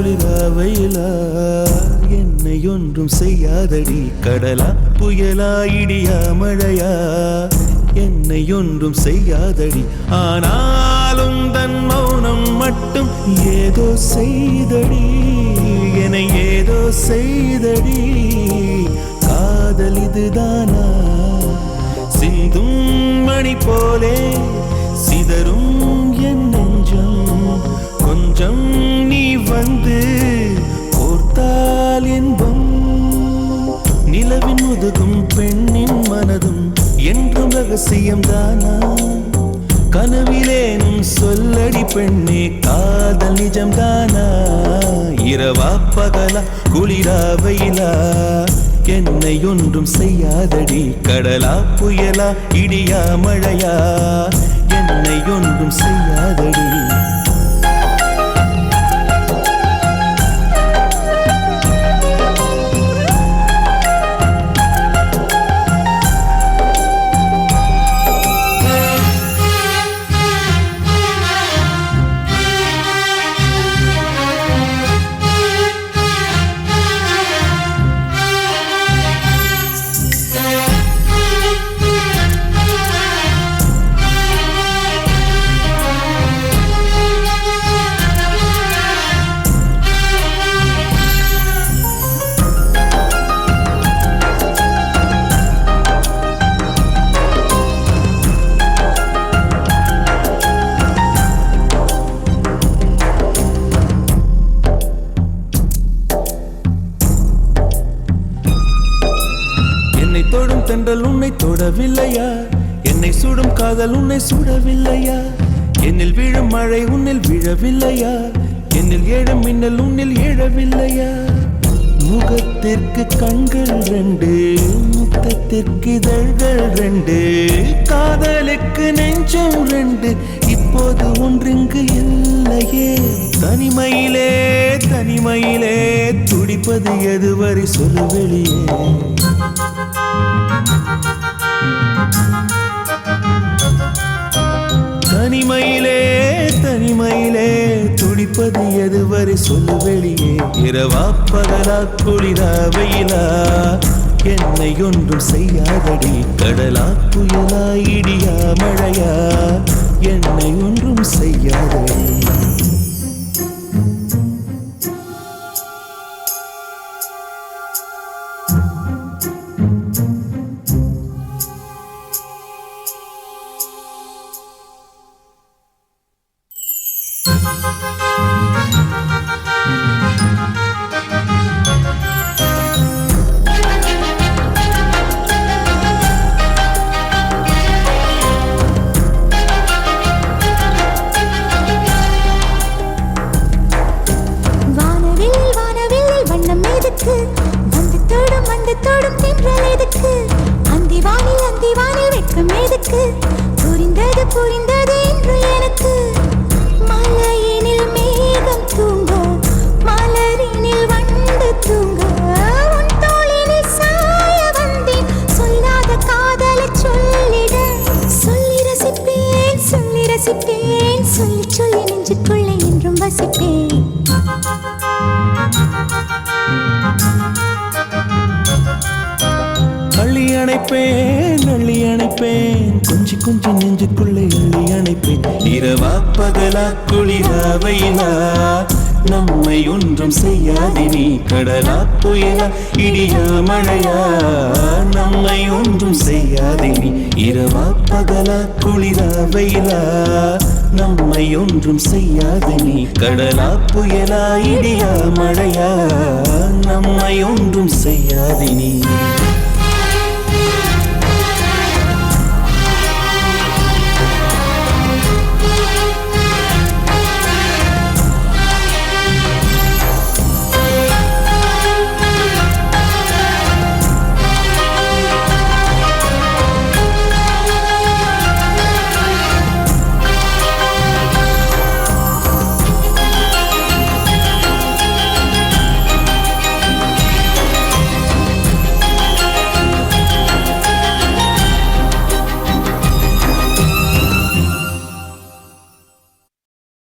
குளிரா வெயிலா என்னை ஒன்றும் செய்யாதடி கடலா புயலா இடியா மழையா என்னை ஒன்றும் செய்யாதடி ஆனாலும் தன் மௌனம் மட்டும் ஏதோ செய்தடி என்னை ஏதோ செய்தடி காதல் இதுதானா சிந்தும் மணி போலே சிதறும் என் நெஞ்சம் கொஞ்சம் நீ வந்து கோர்த்தால் இன்பம் நிலவின் முதுகும் பெண்ணின் மனதும் என்றும் ரகசியம் தானா கனவிலேனும் சொல்லடி பெண்ணே காதல் நிஜம் தானா இரவா பகலா குளிரா வெயிலா என்னை ஒன்றும் செய்யாதடி கடலா புயலா இடியா மழையா என்னை ஒன்றும் செய்யாதடி தொடும் தென்றல் உன்னை தொடவில்லையா என்னை சுடும் காதல் உன்னை சுடவில்லையா என்னில் விழும் மழை உன்னில் விழவில்லையா என்னில் ஏழும் மின்னல் உன்னில் எழவில்லையா முகத்திற்கு கண்கள் ரெண்டு முத்தத்திற்கு இதழ்கள் ரெண்டு காதலுக்கு நெஞ்சம் ரெண்டு இப்போது ஒன்றிங்கு இல்லையே தனிமையிலே தனிமையிலே துடிப்பது எதுவரை சொல்லு வெளியே தனிமையிலே தனிமையிலே துடிப்பது எதுவரை சொல்லு வெளியே இரவா பகலா குளிரா வெயிலா என்னை ஒன்றும் செய்யாதடி கடலா புயலா இடியா மழையா என்னை ஒன்றும் செய்யாதடி வந்து தொடும் தென்றல் எதுக்கு அந்திவானில் வெட்கம் எதுக்கு புரிந்தது புரிந்தது என்று எனக்கு மலையினில் மேகம் தூங்க மலரினில் வண்டு தூங்க உன் தோளினில் சாய வந்தேன் சொல்லாத காதலை சொல்லிட சொல்லி ரசிப்பேன் சொல்லி ரசிப்பேன் சொல்லி சொல்லி நெஞ்சுக்குள்ளே என்றும் வசிப்பேன் அள்ளி அணைப்பேன் கொஞ்சி கொஞ்சி நெஞ்சுக்குள்ளே அள்ளி அணைப்பேன் இரவா பகலா குளிரா வெயிலா நம்மை ஒன்றும் செய்யாதே நீ கடலா புயலா இடியா மழையா நம்மை ஒன்றும் செய்யாதே நீ இரவா பகலா குளிரா வெயிலா நம்மை ஒன்றும் செய்யாதே நீ கடலா புயலா இடியா மழையா நம்மை ஒன்றும் செய்யாதே நீ